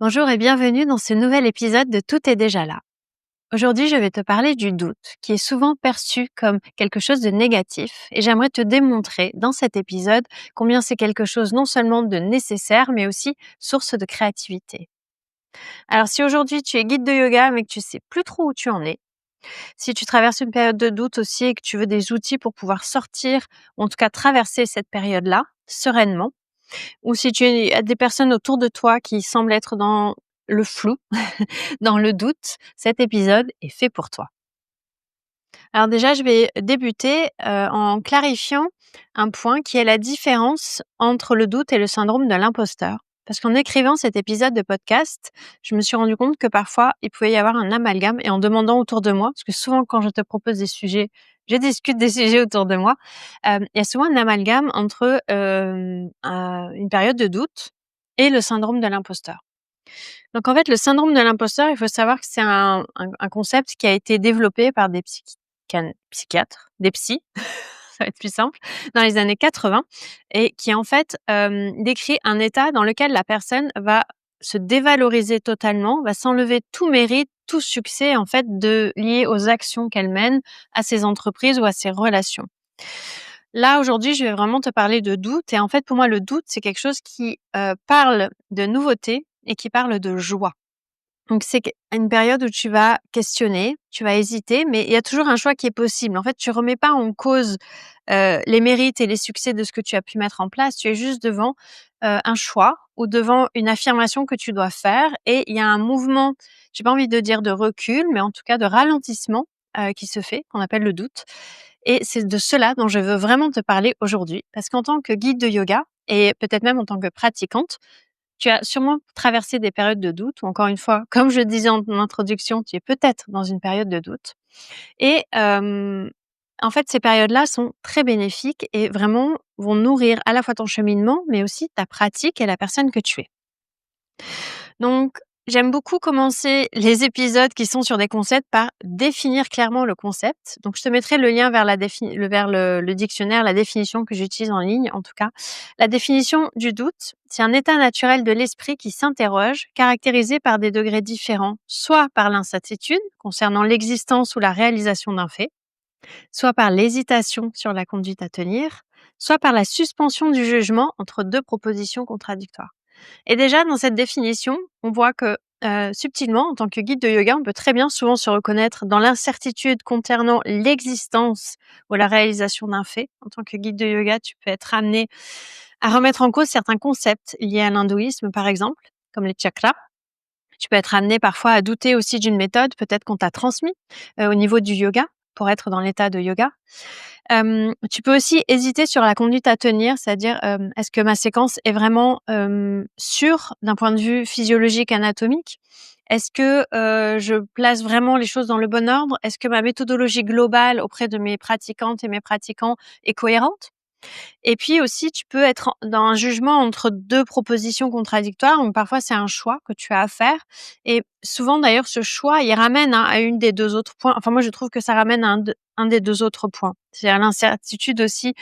Bonjour et bienvenue dans ce nouvel épisode de Tout est déjà là. Aujourd'hui, je vais te parler du doute, qui est souvent perçu comme quelque chose de négatif, et j'aimerais te démontrer dans cet épisode combien c'est quelque chose non seulement de nécessaire, mais aussi source de créativité. Alors si aujourd'hui tu es guide de yoga, mais que tu sais plus trop où tu en es, si tu traverses une période de doute aussi et que tu veux des outils pour pouvoir sortir, ou en tout cas traverser cette période-là sereinement, ou si tu as des personnes autour de toi qui semblent être dans le flou, dans le doute, cet épisode est fait pour toi. Alors déjà, je vais débuter, en clarifiant un point qui est la différence entre le doute et le syndrome de l'imposteur. Parce qu'en écrivant cet épisode de podcast, je me suis rendu compte que parfois, il pouvait y avoir un amalgame et en demandant autour de moi, parce que souvent quand je te propose des sujets, je discute des sujets autour de moi, il y a souvent un amalgame entre, une période de doute et le syndrome de l'imposteur. Donc en fait, le syndrome de l'imposteur, il faut savoir que c'est un concept qui a été développé par des psychiatres, des psys, ça va être plus simple, dans les années 80 et qui en fait, décrit un état dans lequel la personne va se dévaloriser totalement, va s'enlever tout mérite, tout succès en fait lié aux actions qu'elle mène, à ses entreprises ou à ses relations. Là, aujourd'hui, je vais vraiment te parler de doute et en fait, pour moi, le doute, c'est quelque chose qui, parle de nouveauté et qui parle de joie. Donc c'est une période où tu vas questionner, tu vas hésiter, mais il y a toujours un choix qui est possible. En fait, tu remets pas en cause, les mérites et les succès de ce que tu as pu mettre en place. Tu es juste devant, un choix ou devant une affirmation que tu dois faire et il y a un mouvement, j'ai pas envie de dire de recul, mais en tout cas de ralentissement, qui se fait, qu'on appelle le doute et c'est de cela dont je veux vraiment te parler aujourd'hui. Parce qu'en tant que guide de yoga et peut-être même en tant que pratiquante, tu as sûrement traversé des périodes de doute ou encore une fois, comme je disais en introduction, tu es peut-être dans une période de doute et en fait, ces périodes-là sont très bénéfiques et vraiment vont nourrir à la fois ton cheminement, mais aussi ta pratique et la personne que tu es. Donc, j'aime beaucoup commencer les épisodes qui sont sur des concepts par définir clairement le concept. Donc, je te mettrai le lien vers le dictionnaire, la définition que j'utilise en ligne, en tout cas. La définition du doute, c'est un état naturel de l'esprit qui s'interroge, caractérisé par des degrés différents, soit par l'incertitude concernant l'existence ou la réalisation d'un fait, soit par l'hésitation sur la conduite à tenir, soit par la suspension du jugement entre deux propositions contradictoires. Et déjà, dans cette définition, on voit que, subtilement, en tant que guide de yoga, on peut très bien souvent se reconnaître dans l'incertitude concernant l'existence ou la réalisation d'un fait. En tant que guide de yoga, tu peux être amené à remettre en cause certains concepts liés à l'hindouisme, par exemple, comme les chakras. Tu peux être amené parfois à douter aussi d'une méthode, peut-être qu'on t'a transmis, au niveau du yoga, pour être dans l'état de yoga. Tu peux aussi hésiter sur la conduite à tenir, c'est-à-dire, est-ce que ma séquence est vraiment, sûre d'un point de vue physiologique, anatomique? Est-ce que, je place vraiment les choses dans le bon ordre? Est-ce que ma méthodologie globale auprès de mes pratiquantes et mes pratiquants est cohérente? Et puis aussi, tu peux être dans un jugement entre 2 propositions contradictoires, donc parfois c'est un choix que tu as à faire et souvent d'ailleurs ce choix, il ramène, à une des 2 autres points. Enfin moi je trouve que ça ramène à un des 2 autres points. C'est-à-dire l'incertitude aussi,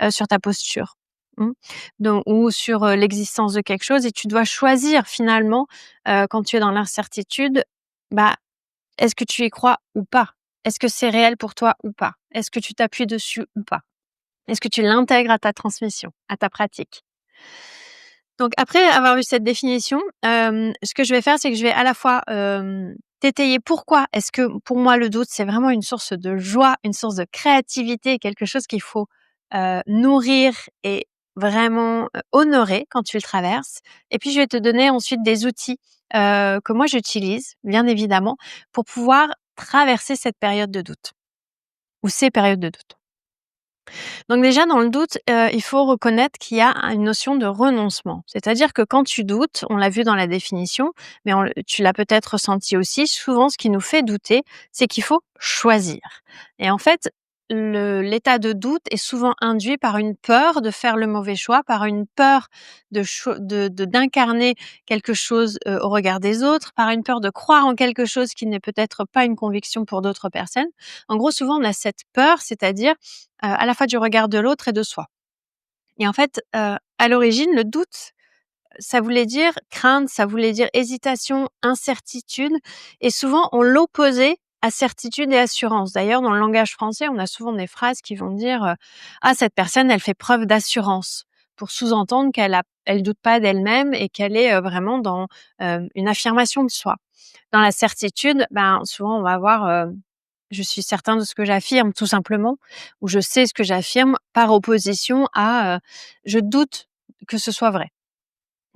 sur ta posture. Mmh. Donc ou sur, l'existence de quelque chose et tu dois choisir finalement, quand tu es dans l'incertitude, bah, est-ce que tu y crois ou pas? Est-ce que c'est réel pour toi ou pas? Est-ce que tu t'appuies dessus ou pas? Est-ce que tu l'intègres à ta transmission, à ta pratique? Donc après avoir vu cette définition, ce que je vais faire, c'est que je vais à la fois, t'étayer pourquoi est-ce que pour moi le doute, c'est vraiment une source de joie, une source de créativité, quelque chose qu'il faut, nourrir et vraiment, honorer quand tu le traverses. Et puis je vais te donner ensuite des outils, que moi j'utilise, bien évidemment, pour pouvoir traverser cette période de doute ou ces périodes de doute. Donc déjà, dans le doute, il faut reconnaître qu'il y a une notion de renoncement. C'est-à-dire que quand tu doutes, on l'a vu dans la définition, mais tu l'as peut-être ressenti aussi, souvent ce qui nous fait douter, c'est qu'il faut choisir. Et en fait, l'état de doute est souvent induit par une peur de faire le mauvais choix, par une peur d'incarner quelque chose, au regard des autres, par une peur de croire en quelque chose qui n'est peut-être pas une conviction pour d'autres personnes. En gros, souvent on a cette peur, c'est-à-dire à la fois du regard de l'autre et de soi. Et en fait, à l'origine, le doute, ça voulait dire crainte, ça voulait dire hésitation, incertitude et souvent on l'opposait à certitude et assurance. D'ailleurs, dans le langage français, on a souvent des phrases qui vont dire, «Ah cette personne, elle fait preuve d'assurance», pour sous-entendre elle doute pas d'elle-même et qu'elle est, vraiment dans, une affirmation de soi. Dans la certitude, ben, souvent on va avoir, «Je suis certain de ce que j'affirme», tout simplement, ou «Je sais ce que j'affirme», par opposition à, «Je doute que ce soit vrai».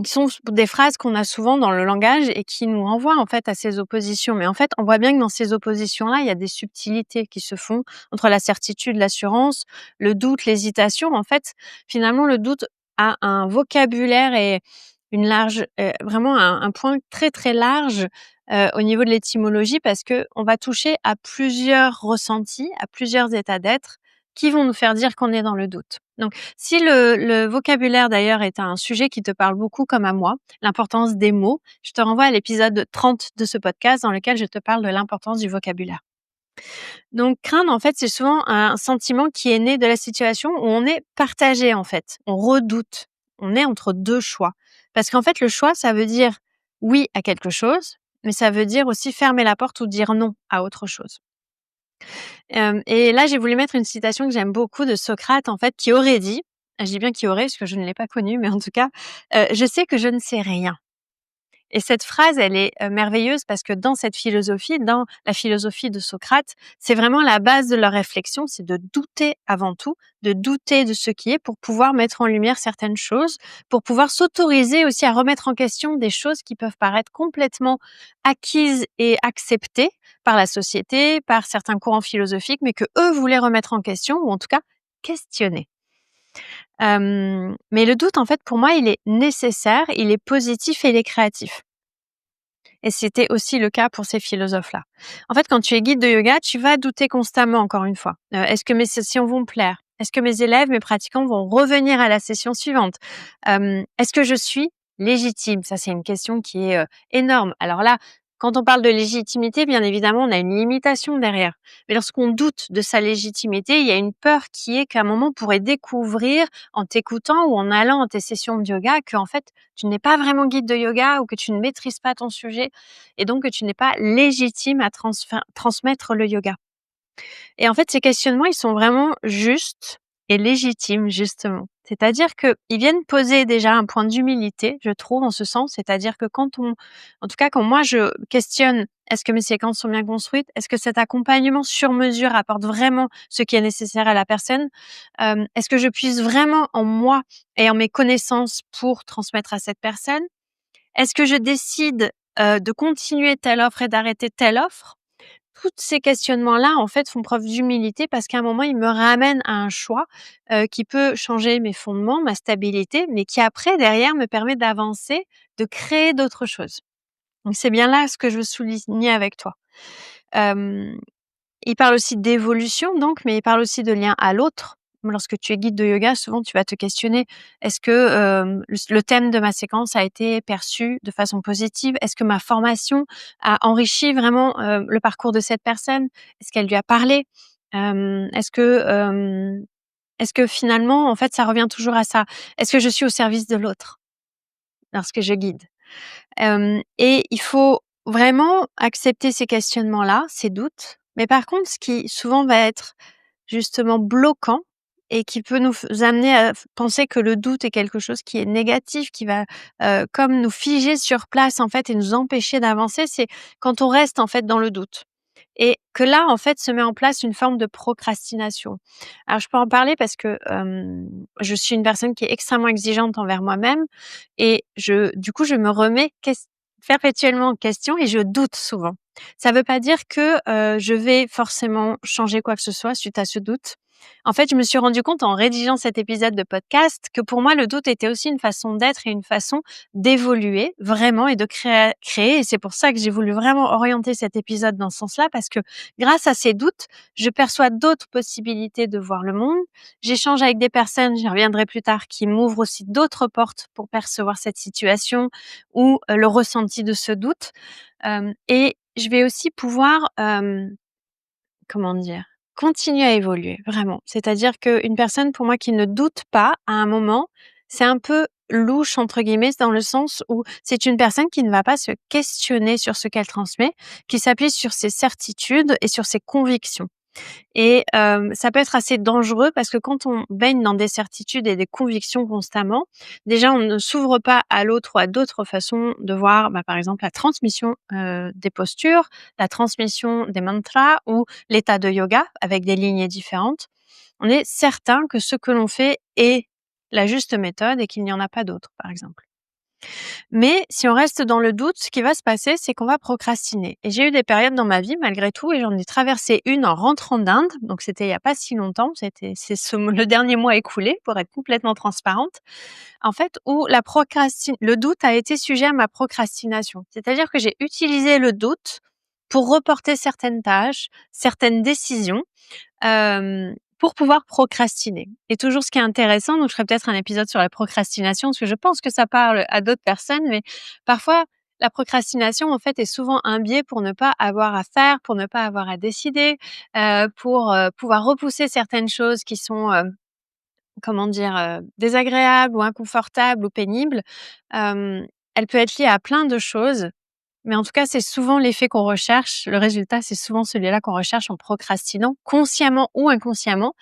Qui sont des phrases qu'on a souvent dans le langage et qui nous renvoient en fait à ces oppositions. Mais en fait, on voit bien que dans ces oppositions-là, il y a des subtilités qui se font entre la certitude, l'assurance, le doute, l'hésitation. En fait, finalement, le doute a un vocabulaire et une large, vraiment un point très, très large, au niveau de l'étymologie parce que on va toucher à plusieurs ressentis, à plusieurs états d'être qui vont nous faire dire qu'on est dans le doute. Donc si le vocabulaire d'ailleurs est un sujet qui te parle beaucoup comme à moi, l'importance des mots, je te renvoie à l'épisode 30 de ce podcast dans lequel je te parle de l'importance du vocabulaire. Donc craindre en fait, c'est souvent un sentiment qui est né de la situation où on est partagé en fait, on redoute, on est entre 2 choix. Parce qu'en fait le choix, ça veut dire oui à quelque chose, mais ça veut dire aussi fermer la porte ou dire non à autre chose. Et là, j'ai voulu mettre une citation que j'aime beaucoup de Socrate, en fait, qui aurait dit, je dis bien qui aurait, parce que je ne l'ai pas connu, mais en tout cas, «Je sais que je ne sais rien». Et cette phrase, elle est, merveilleuse parce que dans cette philosophie, dans la philosophie de Socrate, c'est vraiment la base de leur réflexion, c'est de douter avant tout, de douter de ce qui est pour pouvoir mettre en lumière certaines choses, pour pouvoir s'autoriser aussi à remettre en question des choses qui peuvent paraître complètement acquises et acceptées par la société, par certains courants philosophiques, mais que eux voulaient remettre en question ou en tout cas questionner. Mais le doute, en fait, pour moi, il est nécessaire, il est positif et il est créatif. Et c'était aussi le cas pour ces philosophes-là. En fait, quand tu es guide de yoga, tu vas douter constamment, encore une fois. Est-ce que mes sessions vont plaire? Est-ce que mes élèves, mes pratiquants vont revenir à la session suivante? Est-ce que je suis légitime? Ça, c'est une question qui est, énorme. Alors là, quand on parle de légitimité, bien évidemment, on a une limitation derrière. Mais lorsqu'on doute de sa légitimité, il y a une peur qui est qu'à un moment, on pourrait découvrir en t'écoutant ou en allant à tes sessions de yoga qu'en fait, tu n'es pas vraiment guide de yoga ou que tu ne maîtrises pas ton sujet et donc que tu n'es pas légitime à transmettre le yoga. Et en fait, ces questionnements, ils sont vraiment justes et légitimes, justement. C'est-à-dire qu'ils viennent poser déjà un point d'humilité, je trouve, en ce sens. C'est-à-dire que en tout cas, quand moi je questionne, est-ce que mes séquences sont bien construites? Est-ce que cet accompagnement sur mesure apporte vraiment ce qui est nécessaire à la personne? Est-ce que je puise vraiment en moi et en mes connaissances pour transmettre à cette personne? Est-ce que je décide, de continuer telle offre et d'arrêter telle offre? Tous ces questionnements-là, en fait, font preuve d'humilité parce qu'à un moment, ils me ramènent à un choix, qui peut changer mes fondements, ma stabilité, mais qui après, derrière, me permet d'avancer, de créer d'autres choses. Donc c'est bien là ce que je veux souligner avec toi. Hem Il parle aussi d'évolution donc, mais il parle aussi de lien à l'autre. Lorsque tu es guide de yoga, souvent tu vas te questionner: «Est-ce que, le thème de ma séquence a été perçu de façon positive? Est-ce que ma formation a enrichi vraiment, le parcours de cette personne? Est-ce qu'elle lui a parlé?» hem, est-ce que, hem, est-ce que finalement, en fait, ça revient toujours à ça. Est-ce que je suis au service de l'autre lorsque je guide? Et il faut vraiment accepter ces questionnements-là, ces doutes. Mais par contre, ce qui souvent va être justement bloquant et qui peut nous amener à penser que le doute est quelque chose qui est négatif, qui va, comme nous figer sur place, en fait, et nous empêcher d'avancer, c'est quand on reste, en fait, dans le doute. Et que là, en fait, se met en place une forme de procrastination. Alors je peux en parler parce que, je suis une personne qui est extrêmement exigeante envers moi-même et du coup, je me remets perpétuellement en question et je doute souvent. Ça ne veut pas dire que, je vais forcément changer quoi que ce soit suite à ce doute. En fait, je me suis rendu compte en rédigeant cet épisode de podcast que pour moi, le doute était aussi une façon d'être et une façon d'évoluer vraiment et de créer et c'est pour ça que j'ai voulu vraiment orienter cet épisode dans ce sens-là parce que grâce à ces doutes, je perçois d'autres possibilités de voir le monde. J'échange avec des personnes, j'y reviendrai plus tard, qui m'ouvrent aussi d'autres portes pour percevoir cette situation ou, le ressenti de ce doute. Et je vais aussi pouvoir, comment dire? Continuer à évoluer, vraiment. C'est-à-dire qu'une personne pour moi qui ne doute pas, à un moment, c'est un peu «louche» entre guillemets, dans le sens où c'est une personne qui ne va pas se questionner sur ce qu'elle transmet, qui s'appuie sur ses certitudes et sur ses convictions. Et ça peut être assez dangereux parce que quand on baigne dans des certitudes et des convictions constamment, déjà on ne s'ouvre pas à l'autre ou à d'autres façons de voir, par exemple la transmission, des postures, la transmission des mantras ou l'état de yoga avec des lignées différentes. On est certain que ce que l'on fait est la juste méthode et qu'il n'y en a pas d'autre, par exemple. Mais si on reste dans le doute, ce qui va se passer, c'est qu'on va procrastiner. Et j'ai eu des périodes dans ma vie malgré tout et j'en ai traversé une en rentrant d'Inde, donc c'était il y a pas si longtemps, le dernier mois écoulé pour être complètement transparente. En fait, où le doute a été sujet à ma procrastination. C'est-à-dire que j'ai utilisé le doute pour reporter certaines tâches, certaines décisions pour pouvoir procrastiner. Et toujours ce qui est intéressant, donc je ferai peut-être un épisode sur la procrastination, parce que je pense que ça parle à d'autres personnes, mais parfois la procrastination, en fait, est souvent un biais pour ne pas avoir à faire, pour ne pas avoir à décider, pour, pouvoir repousser certaines choses qui sont, comment dire? Désagréables ou inconfortables ou pénibles. Elle peut être liée à plein de choses. Mais en tout cas, c'est souvent l'effet qu'on recherche. Le résultat, c'est souvent celui-là qu'on recherche en procrastinant, consciemment ou inconsciemment,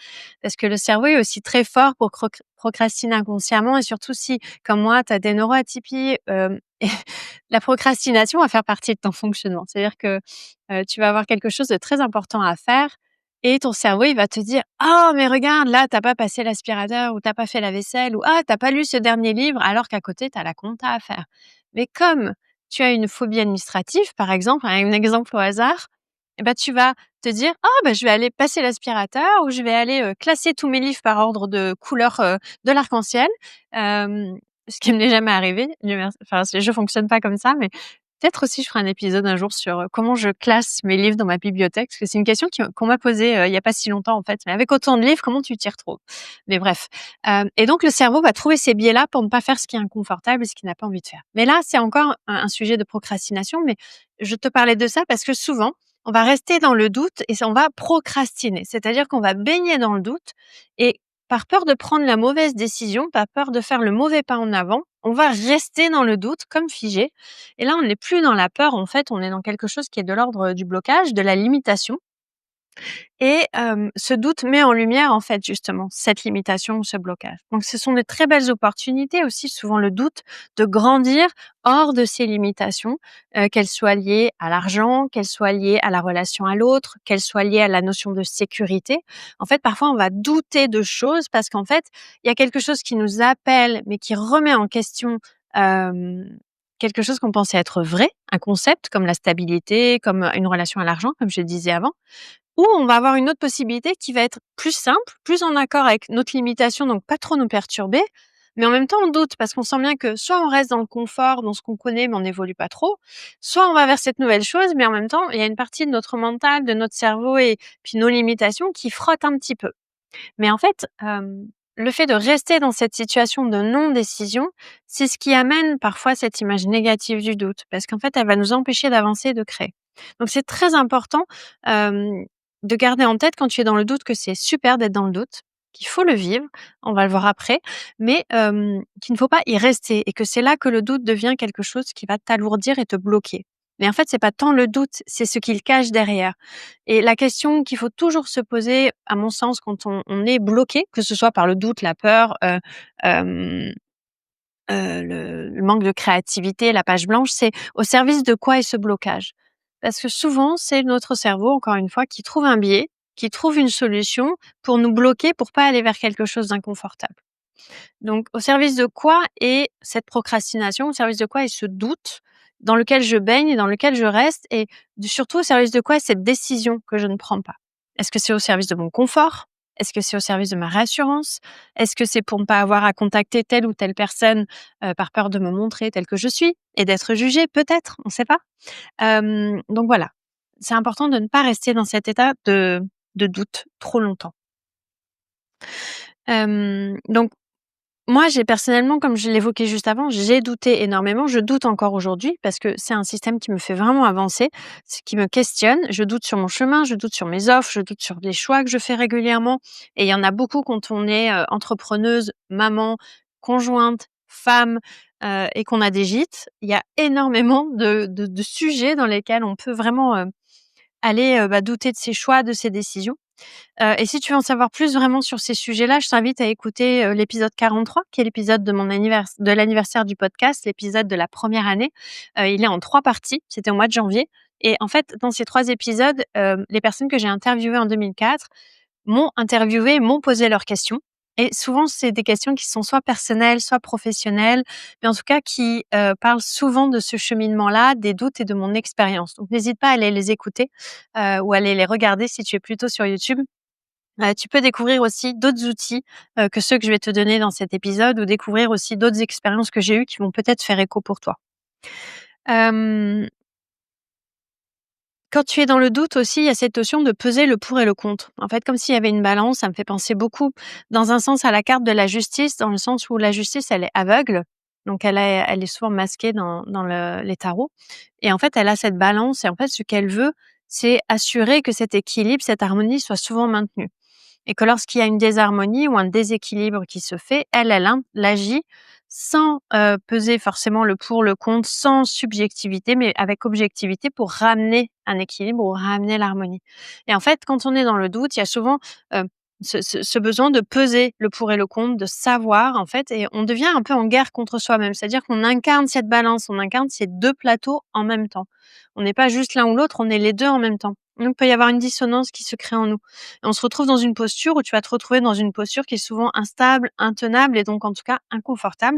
parce que le cerveau est aussi très fort pour procrastiner inconsciemment et surtout si, comme moi, tu as des neuroatypies, et la procrastination va faire partie de ton fonctionnement. C'est-à-dire que, tu vas avoir quelque chose de très important à faire et ton cerveau, il va te dire: «Oh mais regarde, là, tu as pas passé l'aspirateur ou tu as pas fait la vaisselle ou ah, tu as pas lu ce dernier livre», alors qu'à côté, tu as la compta à faire. Mais comme tu as une phobie administrative, par exemple, un exemple au hasard, et ben, tu vas te dire: «Ah je vais aller passer l'aspirateur ou je vais aller, classer tous mes livres par ordre de couleur, de l'arc-en-ciel». Ce qui ne m'est jamais arrivé, Dieu merci, enfin, je fonctionne pas comme ça, mais peut-être aussi je ferai un épisode un jour sur, comment je classe mes livres dans ma bibliothèque, parce que c'est une question qu'on m'a posée, il y a pas si longtemps, en fait. «Mais avec autant de livres, comment tu t'y retrouves?» Mais bref, et donc le cerveau va trouver ces biais-là pour ne pas faire ce qui est inconfortable et ce qu'il n'a pas envie de faire. Mais là, c'est encore un sujet de procrastination, mais je te parlais de ça parce que souvent, on va rester dans le doute et on va procrastiner. C'est-à-dire qu'on va baigner dans le doute et par peur de prendre la mauvaise décision, par peur de faire le mauvais pas en avant, on va rester dans le doute comme figé. Et là, on n'est plus dans la peur, en fait, on est dans quelque chose qui est de l'ordre du blocage, de la limitation. Et ce doute met en lumière, en fait, justement, cette limitation ou ce blocage. Donc ce sont de très belles opportunités aussi, souvent le doute, de grandir hors de ces limitations, qu'elles soient liées à l'argent, qu'elles soient liées à la relation à l'autre, qu'elles soient liées à la notion de sécurité. En fait, parfois, on va douter de choses parce qu'en fait, il y a quelque chose qui nous appelle, mais qui remet en question, quelque chose qu'on pensait être vrai, un concept comme la stabilité, comme une relation à l'argent, comme je disais avant. Ou on va avoir une autre possibilité qui va être plus simple, plus en accord avec notre limitation, donc pas trop nous perturber, mais en même temps on doute parce qu'on sent bien que soit on reste dans le confort, dans ce qu'on connaît, mais on n'évolue pas trop, soit on va vers cette nouvelle chose, mais en même temps il y a une partie de notre mental, de notre cerveau et puis nos limitations qui frottent un petit peu. Mais en fait, le fait de rester dans cette situation de non-décision, c'est ce qui amène parfois cette image négative du doute, parce qu'en fait, elle va nous empêcher d'avancer et de créer. Donc c'est très important, de garder en tête quand tu es dans le doute que c'est super d'être dans le doute, qu'il faut le vivre, on va le voir après, mais qu'il ne faut pas y rester et que c'est là que le doute devient quelque chose qui va t'alourdir et te bloquer. Mais en fait, c'est pas tant le doute, c'est ce qu'il cache derrière. Et la question qu'il faut toujours se poser, à mon sens, quand on est bloqué, que ce soit par le doute, la peur, hem, le manque de créativité, la page blanche, c'est au service de quoi est ce blocage? Parce que souvent, c'est notre cerveau, encore une fois, qui trouve un biais, qui trouve une solution pour nous bloquer, pour pas aller vers quelque chose d'inconfortable. Donc, au service de quoi est cette procrastination? Au service de quoi est ce doute dans lequel je baigne et dans lequel je reste? Et surtout, au service de quoi est cette décision que je ne prends pas? Est-ce que c'est au service de mon confort? Est-ce que c'est au service de ma réassurance? Est-ce que c'est pour ne pas avoir à contacter telle ou telle personne, par peur de me montrer telle que je suis et d'être jugée? Peut-être, on ne sait pas. Donc voilà, c'est important de ne pas rester dans cet état de doute trop longtemps. Donc moi, j'ai personnellement, comme je l'évoquais juste avant, j'ai douté énormément. Je doute encore aujourd'hui parce que c'est un système qui me fait vraiment avancer, qui me questionne. Je doute sur mon chemin, je doute sur mes offres, je doute sur les choix que je fais régulièrement. Et il y en a beaucoup quand on est entrepreneuse, maman, conjointe, femme, et qu'on a des gîtes, il y a énormément de sujets dans lesquels on peut vraiment, aller, douter de ses choix, de ses décisions. Et si tu veux en savoir plus vraiment sur ces sujets-là, je t'invite à écouter, l'épisode 43, qui est l'épisode de l'anniversaire du podcast, l'épisode de la première année. Il est en 3 parties, c'était au mois de janvier et en fait, dans ces 3 épisodes, les personnes que j'ai interviewées en 2004 m'ont interviewée, m'ont posé leurs questions et souvent, c'est des questions qui sont soit personnelles, soit professionnelles, mais en tout cas qui, parlent souvent de ce cheminement-là, des doutes et de mon expérience. Donc n'hésite pas à aller les écouter, ou à aller les regarder si tu es plutôt sur YouTube. Tu peux découvrir aussi d'autres outils, que ceux que je vais te donner dans cet épisode ou découvrir aussi d'autres expériences que j'ai eues qui vont peut-être faire écho pour toi. Hem, Quand tu es dans le doute aussi, il y a cette notion de peser le pour et le contre. En fait, comme s'il y avait une balance, ça me fait penser beaucoup dans un sens à la carte de la justice, dans le sens où la justice, elle est aveugle, donc elle est souvent masquée dans les tarots et en fait, elle a cette balance et en fait, ce qu'elle veut, c'est assurer que cet équilibre, cette harmonie soit souvent maintenue. Et que lorsqu'il y a une désharmonie ou un déséquilibre qui se fait, elle agit sans, peser forcément le pour, le contre, sans subjectivité, mais avec objectivité pour ramener un équilibre ou ramener l'harmonie. Et en fait, quand on est dans le doute, il y a souvent, heu, ce besoin de peser le pour et le contre, de savoir en fait et on devient un peu en guerre contre soi-même. C'est-à-dire qu'on incarne cette balance, on incarne ces 2 plateaux en même temps. On n'est pas juste l'un ou l'autre, on est les 2 en même temps. Donc il peut y avoir une dissonance qui se crée en nous. Et on se retrouve dans une posture où tu vas te retrouver dans une posture qui est souvent instable, intenable et donc en tout cas inconfortable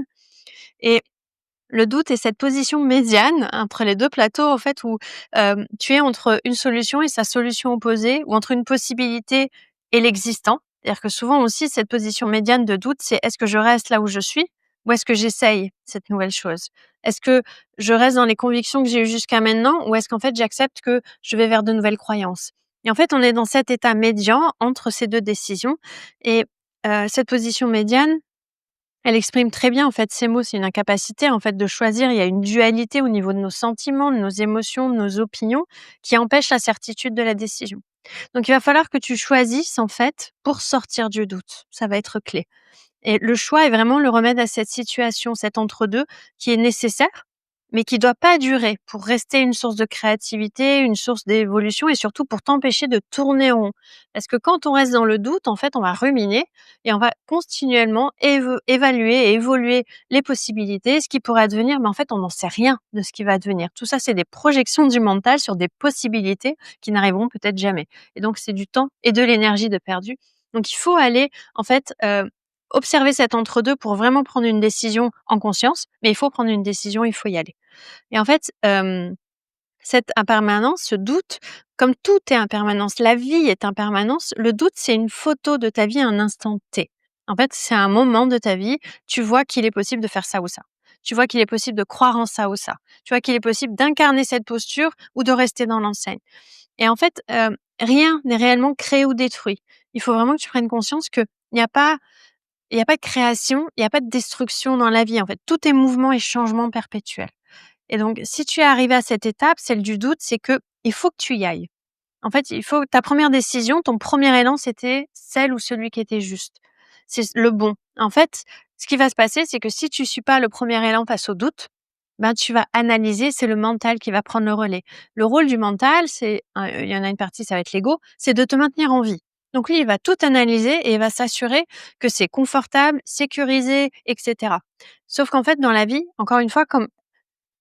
et le doute est cette position médiane entre les 2 plateaux en fait où, tu es entre une solution et sa solution opposée ou entre une possibilité et l'existant. C'est-à-dire que souvent aussi cette position médiane de doute, c'est: «Est-ce que je reste là où je suis ou est-ce que j'essaye cette nouvelle chose? Est-ce que je reste dans les convictions que j'ai eues jusqu'à maintenant ou est-ce qu'en fait j'accepte que je vais vers de nouvelles croyances?» Et en fait, on est dans cet état médian entre ces 2 décisions et cette position médiane, elle exprime très bien en fait ces mots, c'est une incapacité en fait de choisir. Il y a une dualité au niveau de nos sentiments, de nos émotions, de nos opinions qui empêche la certitude de la décision. Donc il va falloir que tu choisisses en fait pour sortir du doute. Ça va être clé. Et le choix est vraiment le remède à cette situation, cet entre-deux qui est nécessaire, mais qui doit pas durer pour rester une source de créativité, une source d'évolution et surtout pour t'empêcher de tourner en rond. Parce que quand on reste dans le doute, en fait, on va ruminer et on va continuellement évaluer et évoluer les possibilités, ce qui pourrait advenir, mais en fait, on n'en sait rien de ce qui va advenir. Tout ça, c'est des projections du mental sur des possibilités qui n'arriveront peut-être jamais. Et donc, c'est du temps et de l'énergie de perdu. Donc, il faut aller, en fait, observer cet entre-deux pour vraiment prendre une décision en conscience, mais il faut prendre une décision, il faut y aller. Et en fait, cette impermanence, ce doute, comme tout est impermanence, la vie est impermanence, le doute, c'est une photo de ta vie à un instant T. En fait, c'est un moment de ta vie, tu vois qu'il est possible de faire ça ou ça. Tu vois qu'il est possible de croire en ça ou ça. Tu vois qu'il est possible d'incarner cette posture ou de rester dans l'enseigne. Et en fait, rien n'est réellement créé ou détruit. Il faut vraiment que tu prennes conscience qu'il n'y a pas il y a pas de création, il y a pas de destruction dans la vie, en fait. Tout est mouvement et changement perpétuel. Et donc, si tu es arrivé à cette étape, celle du doute, c'est que il faut que tu y ailles. En fait, il faut ta première décision, ton premier élan, c'était celle ou celui qui était juste. C'est le bon. En fait, ce qui va se passer, c'est que si tu suis pas le premier élan face au doute, ben, tu vas analyser, c'est le mental qui va prendre le relais. Le rôle du mental, c'est, il y en a une partie, ça va être l'ego, c'est de te maintenir en vie. Donc lui, il va tout analyser et il va s'assurer que c'est confortable, sécurisé, et cetera. Sauf qu'en fait, dans la vie, encore une fois, comme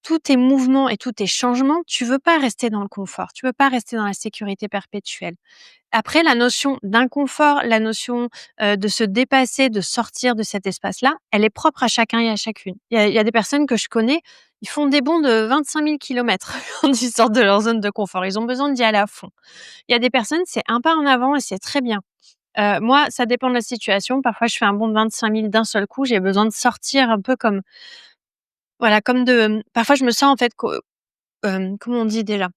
tous tes mouvements et tous tes changements, tu veux pas rester dans le confort, tu veux pas rester dans la sécurité perpétuelle. Après la notion d'inconfort, la notion, de se dépasser, de sortir de cet espace-là, elle est propre à chacun et à chacune. Il y a des personnes que je connais, ils font des bonds de 25 000 kilomètres quand ils sortent de leur zone de confort. Ils ont besoin d'y aller à fond. Il y a des personnes, c'est un pas en avant et c'est très bien. Moi, ça dépend de la situation. Parfois, je fais un bond de 25 000 d'un seul coup. J'ai besoin de sortir un peu comme voilà, comme de parfois je me sens en fait comment on dit déjà?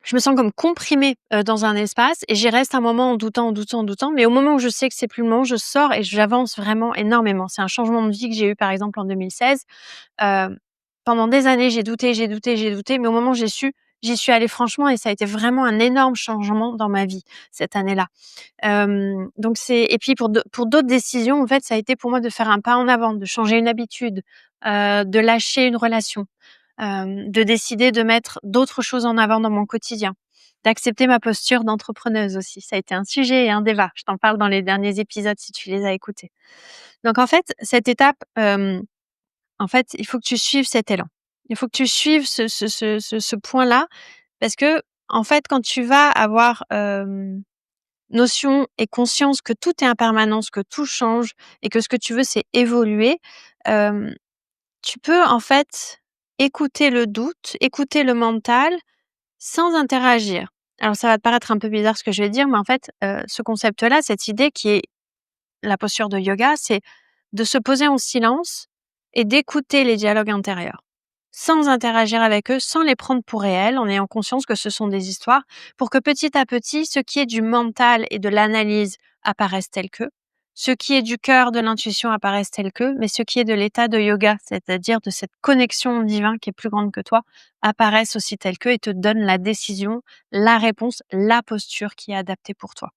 Je me sens comme comprimée, dans un espace et j'y reste un moment en doutant, en doutant, en doutant, mais au moment où je sais que c'est plus le moment, je sors et j'avance vraiment énormément. C'est un changement de vie que j'ai eu par exemple en 2016. Heu, Pendant des années, j'ai douté, j'ai douté, j'ai douté, mais au moment où j'ai su, j'y suis allée franchement et ça a été vraiment un énorme changement dans ma vie, cette année-là. Donc c'est et puis pour d'autres décisions, en fait, ça a été pour moi de faire un pas en avant, de changer une habitude, de lâcher une relation, de décider de mettre d'autres choses en avant dans mon quotidien, d'accepter ma posture d'entrepreneuse aussi. Ça a été un sujet et un débat. Je t'en parle dans les derniers épisodes si tu les as écoutés. Donc en fait, cette étape, en fait, il faut que tu suives cet élan. Il faut que tu suives ce point-là parce que en fait, quand tu vas avoir, notion et conscience que tout est impermanence, que tout change et que ce que tu veux, c'est évoluer, hem, tu peux en fait écouter le doute, écouter le mental sans interagir. Alors ça va te paraître un peu bizarre ce que je vais dire, mais en fait, ce concept-là, cette idée qui est la posture de yoga, c'est de se poser en silence et d'écouter les dialogues intérieurs, sans interagir avec eux, sans les prendre pour réels, en ayant conscience que ce sont des histoires, pour que petit à petit, ce qui est du mental et de l'analyse apparaisse tel que, ce qui est du cœur, de l'intuition apparaisse tel que, mais ce qui est de l'état de yoga, c'est-à-dire de cette connexion au divin qui est plus grande que toi, apparaisse aussi tel que et te donne la décision, la réponse, la posture qui est adaptée pour toi.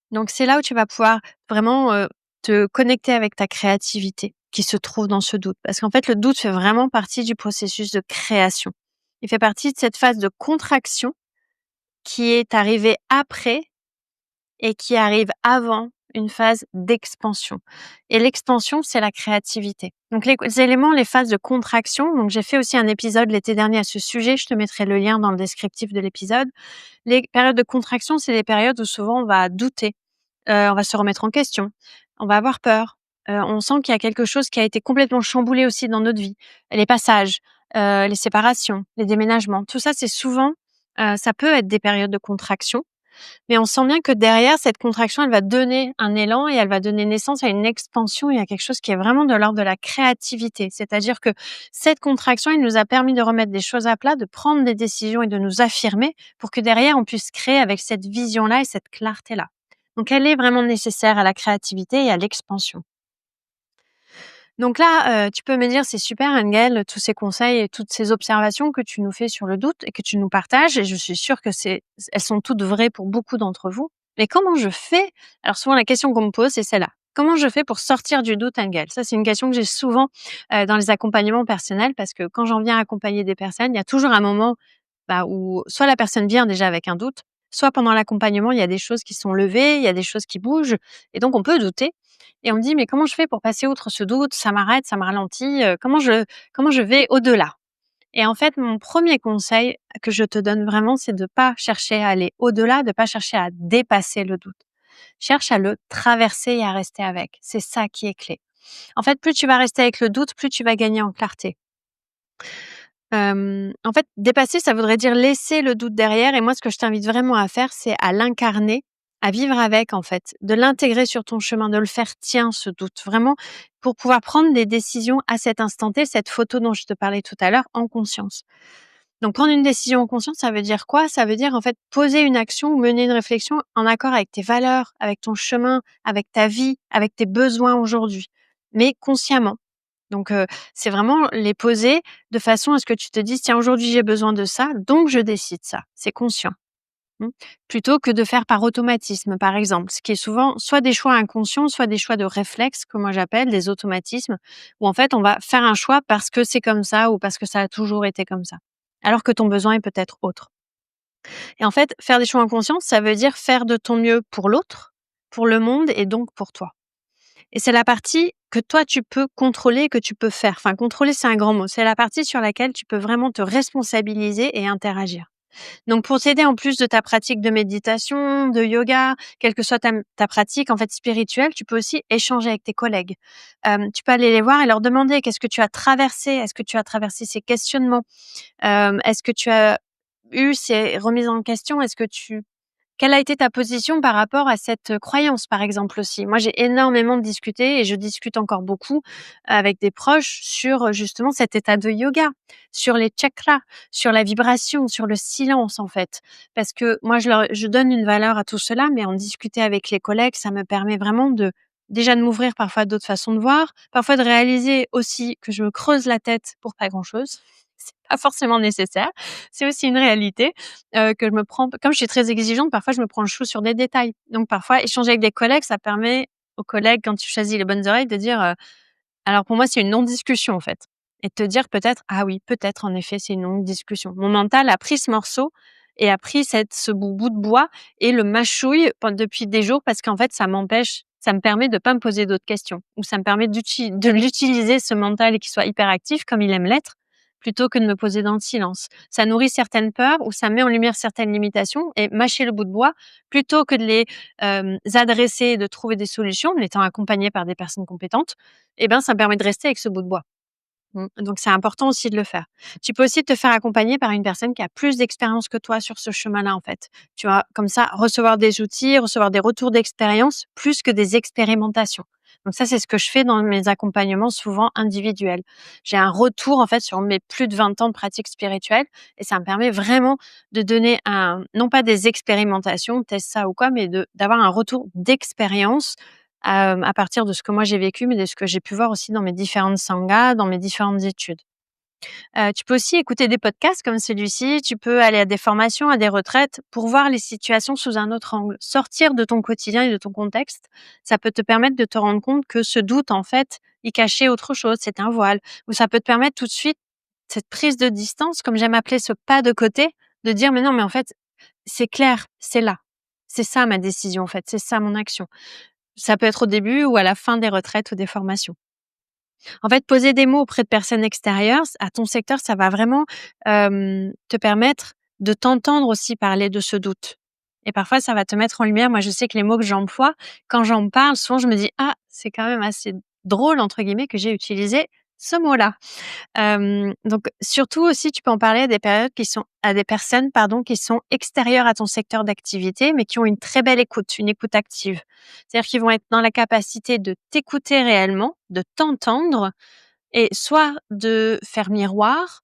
Donc c'est là où tu vas pouvoir vraiment, te connecter avec ta créativité qui se trouve dans ce doute. Parce qu'en fait, le doute fait vraiment partie du processus de création. Il fait partie de cette phase de contraction qui est arrivée après et qui arrive avant une phase d'expansion. Et l'expansion, c'est la créativité. Donc les éléments, les phases de contraction, donc j'ai fait aussi un épisode l'été dernier à ce sujet, je te mettrai le lien dans le descriptif de l'épisode. Les périodes de contraction, c'est des périodes où souvent on va douter. On va se remettre en question, on va avoir peur, on sent qu'il y a quelque chose qui a été complètement chamboulé aussi dans notre vie. Les passages, les séparations, les déménagements, tout ça, c'est souvent, ça peut être des périodes de contraction, mais on sent bien que derrière cette contraction, elle va donner un élan et elle va donner naissance à une expansion et à quelque chose qui est vraiment de l'ordre de la créativité. C'est-à-dire que cette contraction, elle nous a permis de remettre des choses à plat, de prendre des décisions et de nous affirmer pour que derrière, on puisse créer avec cette vision-là et cette clarté-là. Donc elle est vraiment nécessaire à la créativité et à l'expansion. Donc là, tu peux me dire: «C'est super Engel, tous ces conseils et toutes ces observations que tu nous fais sur le doute et que tu nous partages et je suis sûre que elles sont toutes vraies pour beaucoup d'entre vous. Mais comment je fais?» Alors souvent la question qu'on me pose, c'est celle-là: «Comment je fais pour sortir du doute Engel?» Ça, c'est une question que j'ai souvent, dans les accompagnements personnels parce que quand j'en viens accompagner des personnes, il y a toujours un moment, bah, où soit la personne vient déjà avec un doute, soit pendant l'accompagnement, il y a des choses qui sont levées, il y a des choses qui bougent et donc on peut douter et on me dit: «Mais comment je fais pour passer outre ce doute? Ça m'arrête, ça me ralentit, comment je vais au-delà?» Et en fait, mon premier conseil que je te donne vraiment, c'est de pas chercher à aller au-delà, de pas chercher à dépasser le doute. Cherche à le traverser et à rester avec. C'est ça qui est clé. En fait, plus tu vas rester avec le doute, plus tu vas gagner en clarté. En fait, dépasser, ça voudrait dire laisser le doute derrière et moi, ce que je t'invite vraiment à faire, c'est à l'incarner, à vivre avec, en fait, de l'intégrer sur ton chemin, de le faire tien, ce doute, vraiment, pour pouvoir prendre des décisions à cet instant T, cette photo dont je te parlais tout à l'heure, en conscience. Donc prendre une décision en conscience, ça veut dire quoi? Ça veut dire, en fait, poser une action ou mener une réflexion en accord avec tes valeurs, avec ton chemin, avec ta vie, avec tes besoins aujourd'hui, mais consciemment. Donc, c'est vraiment les poser de façon à ce que tu te dises: «Tiens, aujourd'hui, j'ai besoin de ça, donc je décide ça». C'est conscient, mmh. Plutôt que de faire par automatisme, par exemple, ce qui est souvent soit des choix inconscients, soit des choix de réflexe, que moi j'appelle des automatismes, où en fait, on va faire un choix parce que c'est comme ça ou parce que ça a toujours été comme ça, alors que ton besoin est peut-être autre. Et en fait, faire des choix en conscience, ça veut dire faire de ton mieux pour l'autre, pour le monde et donc pour toi. Et c'est la partie que toi tu peux contrôler, que tu peux faire. Enfin, contrôler, c'est un grand mot. C'est la partie sur laquelle tu peux vraiment te responsabiliser et interagir. Donc, pour t'aider en plus de ta pratique de méditation, de yoga, quelle que soit ta pratique en fait spirituelle, tu peux aussi échanger avec tes collègues. Tu peux aller les voir et leur demander qu'est-ce que tu as traversé. Est-ce que tu as traversé ces questionnements? Est-ce que tu as eu ces remises en question? Est-ce que tu Quelle a été ta position par rapport à cette, croyance, par exemple, aussi? Moi, j'ai énormément discuté et je discute encore beaucoup avec des proches sur, justement cet état de yoga, sur les chakras, sur la vibration, sur le silence, en fait. Parce que moi, je donne une valeur à tout cela, mais en discuter avec les collègues, ça me permet vraiment déjà de m'ouvrir parfois à d'autres façons de voir, parfois de réaliser aussi que je me creuse la tête pour pas grand-chose. C'est pas forcément nécessaire, c'est aussi une réalité que je me prends comme je suis très exigeante, parfois je me prends le chou sur des détails. Donc parfois échanger avec des collègues, ça permet aux collègues, quand tu choisis les bonnes oreilles, de dire, Alors pour moi, c'est une non-discussion en fait et de te dire peut-être: «Ah oui, peut-être en effet, c'est une non-discussion». Mon mental a pris ce morceau et a pris ce bout de bois et le mâchouille depuis des jours parce qu'en fait, ça me permet de pas me poser d'autres questions ou ça me permet de l'utiliser ce mental et qu'il soit hyperactif comme il aime l'être, plutôt que de me poser dans le silence. Ça nourrit certaines peurs ou ça met en lumière certaines limitations et mâcher le bout de bois, plutôt que de les, adresser et de trouver des solutions en étant accompagné par des personnes compétentes, eh ben, ça me permet de rester avec ce bout de bois. Donc c'est important aussi de le faire. Tu peux aussi te faire accompagner par une personne qui a plus d'expérience que toi sur ce chemin-là, en fait. Tu vas comme ça recevoir des outils, recevoir des retours d'expérience plus que des expérimentations. Donc ça, c'est ce que je fais dans mes accompagnements souvent individuels. J'ai un retour, en fait, sur mes plus de 20 ans de pratique spirituelle et ça me permet vraiment de donner non pas des expérimentations, teste ça ou quoi, mais d'avoir un retour d'expérience à partir de ce que moi j'ai vécu, mais de ce que j'ai pu voir aussi dans mes différentes sanghas, dans mes différentes études. Tu peux aussi écouter des podcasts comme celui-ci, tu peux aller à des formations, à des retraites pour voir les situations sous un autre angle. Sortir de ton quotidien et de ton contexte, ça peut te permettre de te rendre compte que ce doute, en fait, il cachait autre chose, c'est un voile. Ou ça peut te permettre tout de suite cette prise de distance, comme j'aime appeler ce pas de côté, de dire: «Mais non, mais en fait, c'est clair, c'est là. C'est ça ma décision, en fait, c'est ça mon action». Ça peut être au début ou à la fin des retraites ou des formations. En fait, poser des mots auprès de personnes extérieures à ton secteur, ça va vraiment, te permettre de t'entendre aussi parler de ce doute et parfois ça va te mettre en lumière. Moi, je sais que les mots que j'emploie, quand j'en parle, souvent je me dis: «Ah, c'est quand même assez drôle» entre guillemets que j'ai utilisé ce mot-là. Donc surtout aussi, tu peux en parler à des personnes, pardon, qui sont extérieures à ton secteur d'activité, mais qui ont une très belle écoute, une écoute active. C'est-à-dire qu'ils vont être dans la capacité de t'écouter réellement, de t'entendre et soit de faire miroir,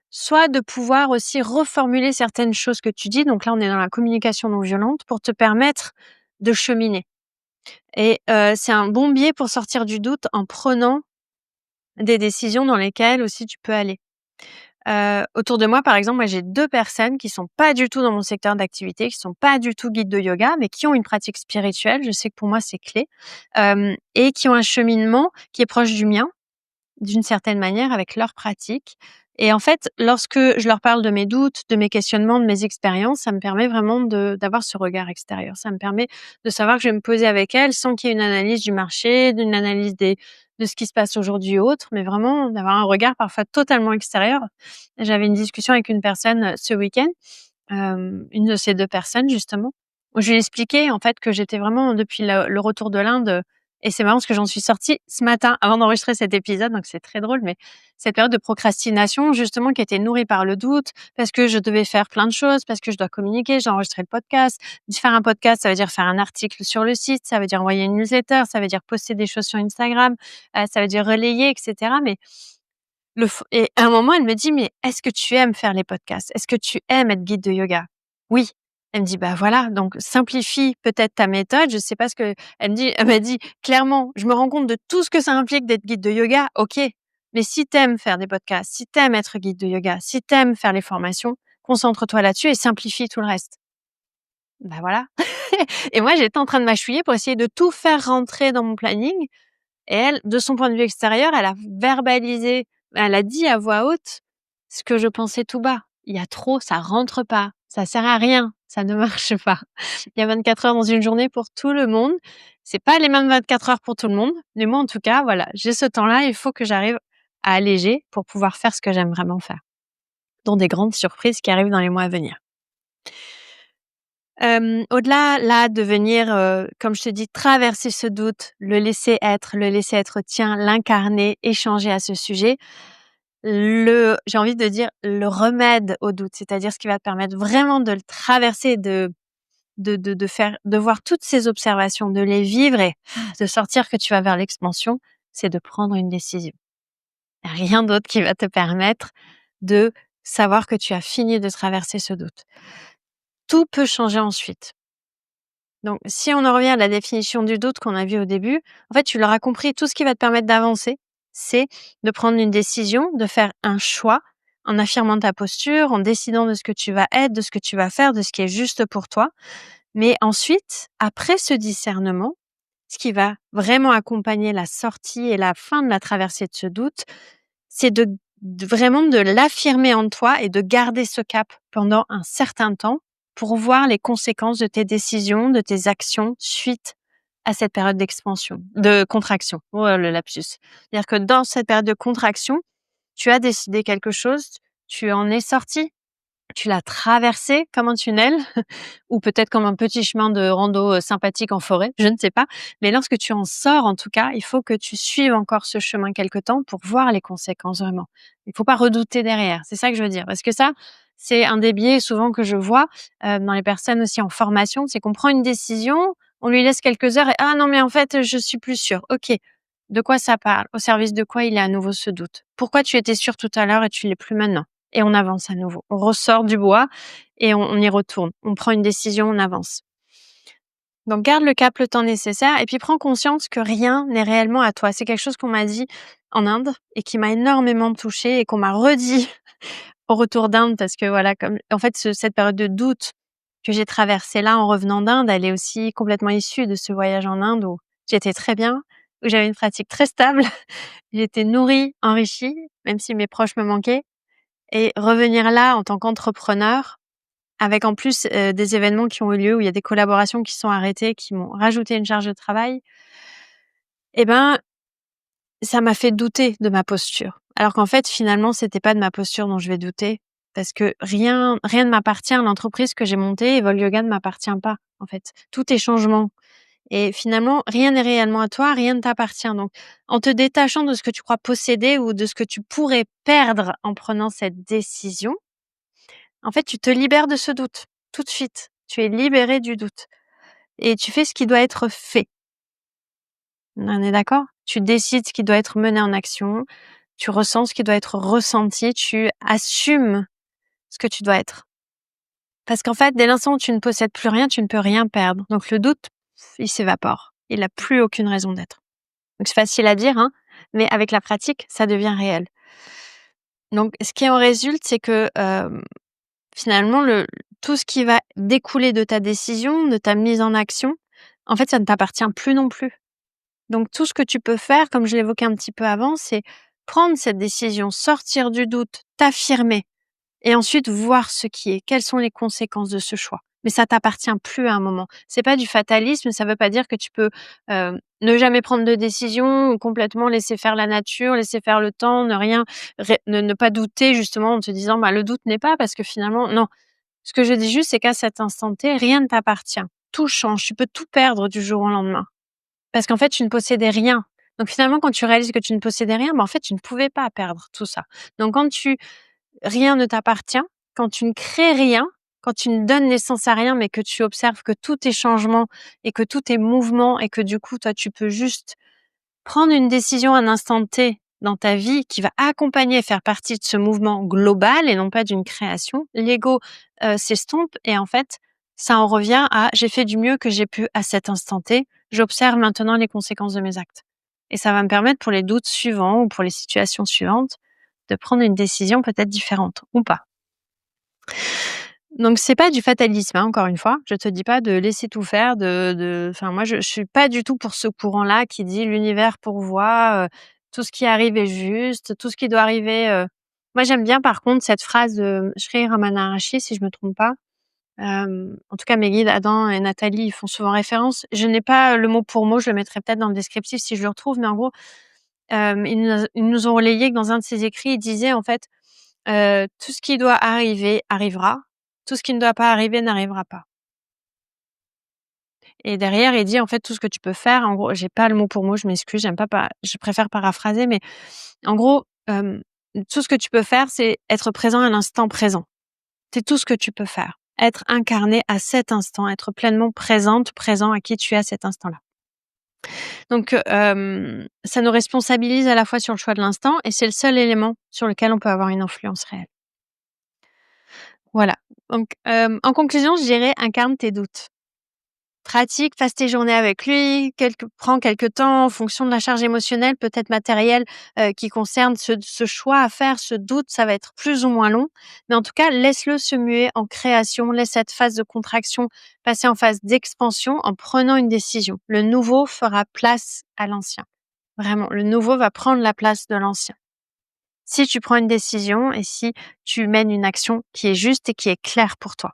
soit de pouvoir aussi reformuler certaines choses que tu dis. Donc là, on est dans la communication non violente pour te permettre de cheminer et c'est un bon biais pour sortir du doute en prenant des décisions dans lesquelles aussi tu peux aller. Autour de moi, par exemple, moi, j'ai 2 personnes qui sont pas du tout dans mon secteur d'activité, qui sont pas du tout guides de yoga, mais qui ont une pratique spirituelle. Je sais que pour moi, c'est clé, et qui ont un cheminement qui est proche du mien, d'une certaine manière, avec leur pratique et en fait, lorsque je leur parle de mes doutes, de mes questionnements, de mes expériences, ça me permet vraiment d'avoir ce regard extérieur. Ça me permet de savoir que je vais me poser avec elles sans qu'il y ait une analyse du marché, d'une analyse de ce qui se passe aujourd'hui ou autre, mais vraiment d'avoir un regard parfois totalement extérieur. J'avais une discussion avec une personne, ce week-end, une de ces 2 personnes justement, où je lui ai expliqué en fait que j'étais vraiment depuis le retour de l'Inde, et c'est marrant parce que j'en suis sortie ce matin avant d'enregistrer cet épisode, donc c'est très drôle, mais cette période de procrastination justement qui était nourrie par le doute, parce que je devais faire plein de choses, parce que je dois communiquer, j'ai enregistré le podcast. Faire un podcast, ça veut dire faire un article sur le site, ça veut dire envoyer une newsletter, ça veut dire poster des choses sur Instagram, ça veut dire relayer et cetera, mais et à un moment, elle me dit: «Mais est-ce que tu aimes faire les podcasts? Est-ce que tu aimes être guide de yoga?» «Oui». Elle me dit: «Bah, voilà, donc simplifie peut-être ta méthode». Je sais pas ce que elle m'a dit: «Clairement, je me rends compte de tout ce que ça implique d'être guide de yoga, OK, mais si tu aimes faire des podcasts, si tu aimes être guide de yoga, si tu aimes faire les formations, concentre-toi là-dessus et simplifie tout le reste». Bah, voilà. Et moi, j'étais en train de mâchouiller pour essayer de tout faire rentrer dans mon planning et elle, de son point de vue extérieur, elle a verbalisé, elle a dit à voix haute ce que je pensais tout bas. Il y a trop, ça rentre pas, ça sert à rien, ça ne marche pas. Il y a 24 heures dans une journée pour tout le monde. C'est pas les mêmes 24 heures pour tout le monde, mais moi en tout cas, voilà, j'ai ce temps-là, il faut que j'arrive à alléger pour pouvoir faire ce que j'aime vraiment faire, dont des grandes surprises qui arrivent dans les mois à venir. Au-delà là de venir, comme je te dis, traverser ce doute, le laisser être tien, l'incarner, échanger à ce sujet. J'ai envie de dire le remède au doute, c'est-à-dire ce qui va te permettre vraiment de le traverser, de voir toutes ces observations, de les vivre et de sortir que tu vas vers l'expansion, c'est de prendre une décision. Il y a rien d'autre qui va te permettre de savoir que tu as fini de traverser ce doute. Tout peut changer ensuite. Donc, si on en revient à la définition du doute qu'on a vu au début, en fait, tu l'auras compris, tout ce qui va te permettre d'avancer, c'est de prendre une décision, de faire un choix en affirmant ta posture, en décidant de ce que tu vas être, de ce que tu vas faire, de ce qui est juste pour toi. Mais ensuite, après ce discernement, ce qui va vraiment accompagner la sortie et la fin de la traversée de ce doute, c'est vraiment de l'affirmer en toi et de garder ce cap pendant un certain temps pour voir les conséquences de tes décisions, de tes actions suite à cette période de contraction. Oh, le lapsus. C'est-à-dire que dans cette période de contraction, tu as décidé quelque chose, tu en es sorti, tu l'as traversé comme un tunnel ou peut-être comme un petit chemin de rando, sympathique en forêt, je ne sais pas. Mais lorsque tu en sors, en tout cas, il faut que tu suives encore ce chemin quelque temps pour voir les conséquences vraiment. Il faut pas redouter derrière, c'est ça que je veux dire. Parce que ça, c'est un des biais souvent que je vois, dans les personnes aussi en formation, c'est qu'on prend une décision, on lui laisse quelques heures et: «Ah non, mais en fait, je suis plus sûr». OK, de quoi ça parle? Au service de quoi il est à nouveau ce doute? Pourquoi tu étais sûr tout à l'heure et tu l'es plus maintenant? Et on avance à nouveau. On ressort du bois et on y retourne. On prend une décision, on avance. Donc garde le cap le temps nécessaire et puis prends conscience que rien n'est réellement à toi. C'est quelque chose qu'on m'a dit en Inde et qui m'a énormément touchée et qu'on m'a redit au retour d'Inde parce que voilà, comme en fait cette période de doute que j'ai traversée là en revenant d'Inde, elle est aussi complètement issue de ce voyage en Inde où j'étais très bien, où j'avais une pratique très stable, j'étais nourrie, enrichie, même si mes proches me manquaient. Et revenir là en tant qu'entrepreneur, avec en plus, des événements qui ont eu lieu où il y a des collaborations qui sont arrêtées, qui m'ont rajouté une charge de travail et ben, ça m'a fait douter de ma posture. Alors qu'en fait, finalement, c'était pas de ma posture dont je vais douter parce que rien ne m'appartient. L'entreprise que j'ai montée, Evol Yoga, ne m'appartient pas, en fait. Tout est changement et finalement, rien n'est réellement à toi, rien ne t'appartient. Donc en te détachant de ce que tu crois posséder ou de ce que tu pourrais perdre en prenant cette décision, en fait, tu te libères de ce doute, tout de suite. Tu es libéré du doute et tu fais ce qui doit être fait. On est d'accord? Tu décides ce qui doit être mené en action, tu ressens ce qui doit être ressenti, tu assumes ce que tu dois être. Parce qu'en fait, dès l'instant où tu ne possèdes plus rien, tu ne peux rien perdre. Donc le doute, il s'évapore. Il n'a plus aucune raison d'être. Donc c'est facile à dire, hein, mais avec la pratique, ça devient réel. Donc ce qui en résulte, c'est que, finalement, tout ce qui va découler de ta décision, de ta mise en action, en fait, ça ne t'appartient plus non plus. Donc tout ce que tu peux faire, comme je l'évoquais un petit peu avant, c'est prendre cette décision, sortir du doute, t'affirmer et ensuite voir ce qui est. Quelles sont les conséquences de ce choix? Mais ça t'appartient plus à un moment. C'est pas du fatalisme, ça veut pas dire que tu peux, ne jamais prendre de décision ou complètement laisser faire la nature, laisser faire le temps, ne rien ne pas douter justement en te disant: «Bah, le doute n'est pas» parce que finalement non. Ce que je dis juste, c'est qu'à cet instant T, rien ne t'appartient. Tout change, tu peux tout perdre du jour au lendemain. Parce qu'en fait, tu ne possédais rien. Donc finalement, quand tu réalises que tu ne possédais rien, bah, en fait, tu ne pouvais pas perdre tout ça. Donc rien ne t'appartient, quand tu ne crées rien, quand tu ne donnes naissance à rien, mais que tu observes que tout est changement et que tout est mouvement et que du coup, toi, tu peux juste prendre une décision à un instant T dans ta vie qui va accompagner et faire partie de ce mouvement global et non pas d'une création, l'ego, s'estompe et en fait, ça en revient à: «J'ai fait du mieux que j'ai pu à cet instant T, j'observe maintenant les conséquences de mes actes» et ça va me permettre pour les doutes suivants ou pour les situations suivantes de prendre une décision peut-être différente ou pas. Donc c'est pas du fatalisme, hein, encore une fois. Je te dis pas de laisser tout faire, enfin moi je suis pas du tout pour ce courant-là qui dit: «L'univers pourvoit, tout ce qui arrive est juste, tout ce qui doit arriver», Moi j'aime bien par contre cette phrase de Sri Ramana Maharshi, si je me trompe pas. En tout cas mes guides Adam et Nathalie, ils font souvent référence. Je n'ai pas le mot pour mot, je le mettrai peut-être dans le descriptif si je le retrouve, mais en gros, ils nous ont relayé que dans un de ses écrits, il disait en fait: «Tout ce qui doit arriver arrivera, tout ce qui ne doit pas arriver n'arrivera pas» et derrière, il dit en fait: «Tout ce que tu peux faire», en gros, j'ai pas le mot pour mot, je m'excuse, j'aime pas je préfère paraphraser, mais en gros, tout ce que tu peux faire, c'est être présent à l'instant présent. C'est tout ce que tu peux faire. Être incarné à cet instant, être pleinement présente, présent à qui tu es à cet instant-là. Donc, ça nous responsabilise à la fois sur le choix de l'instant et c'est le seul élément sur lequel on peut avoir une influence réelle. Voilà. Donc, en conclusion, je dirais: «Incarne tes doutes». pratique, passe tes journées avec lui, prends quelques temps en fonction de la charge émotionnelle, peut-être matérielle, qui concerne ce choix à faire, ce doute, ça va être plus ou moins long. Mais en tout cas, laisse-le se muer en création, laisse cette phase de contraction passer en phase d'expansion en prenant une décision. Le nouveau fera place à l'ancien. Vraiment, le nouveau va prendre la place de l'ancien. Si tu prends une décision et si tu mènes une action qui est juste et qui est claire pour toi.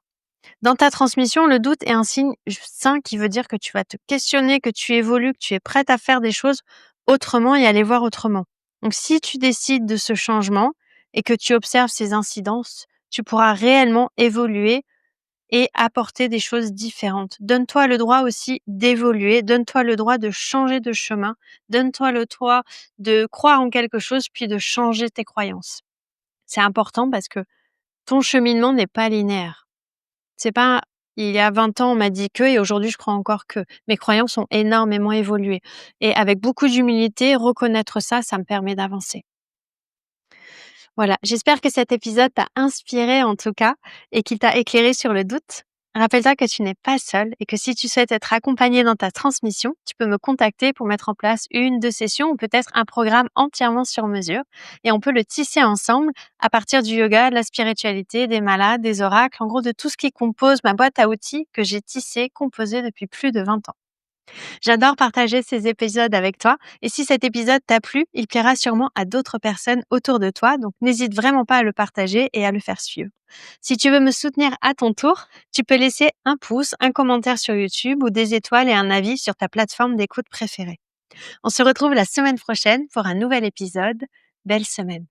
Dans ta transmission, le doute est un signe sain qui veut dire que tu vas te questionner, que tu évolues, que tu es prête à faire des choses autrement et à les voir autrement. Donc, si tu décides de ce changement et que tu observes ces incidences, tu pourras réellement évoluer et apporter des choses différentes. Donne-toi le droit aussi d'évoluer, donne-toi le droit de changer de chemin, donne-toi le droit de croire en quelque chose puis de changer tes croyances. C'est important parce que ton cheminement n'est pas linéaire. C'est pas il y a 20 ans, on m'a dit que et aujourd'hui, je crois encore que. Mes croyances ont énormément évolué et avec beaucoup d'humilité, reconnaître ça, ça me permet d'avancer. Voilà, j'espère que cet épisode t'a inspiré en tout cas et qu'il t'a éclairé sur le doute. Rappelle-toi que tu n'es pas seule et que si tu souhaites être accompagnée dans ta transmission, tu peux me contacter pour mettre en place 1, 2 sessions ou peut-être un programme entièrement sur mesure et on peut le tisser ensemble à partir du yoga, de la spiritualité, des malades, des oracles, en gros de tout ce qui compose ma boîte à outils que j'ai tissée, composée depuis plus de 20 ans. J'adore partager ces épisodes avec toi et si cet épisode t'a plu, il plaira sûrement à d'autres personnes autour de toi, donc n'hésite vraiment pas à le partager et à le faire suivre. Si tu veux me soutenir à ton tour, tu peux laisser un pouce, un commentaire sur YouTube ou des étoiles et un avis sur ta plateforme d'écoute préférée. On se retrouve la semaine prochaine pour un nouvel épisode. Belle semaine.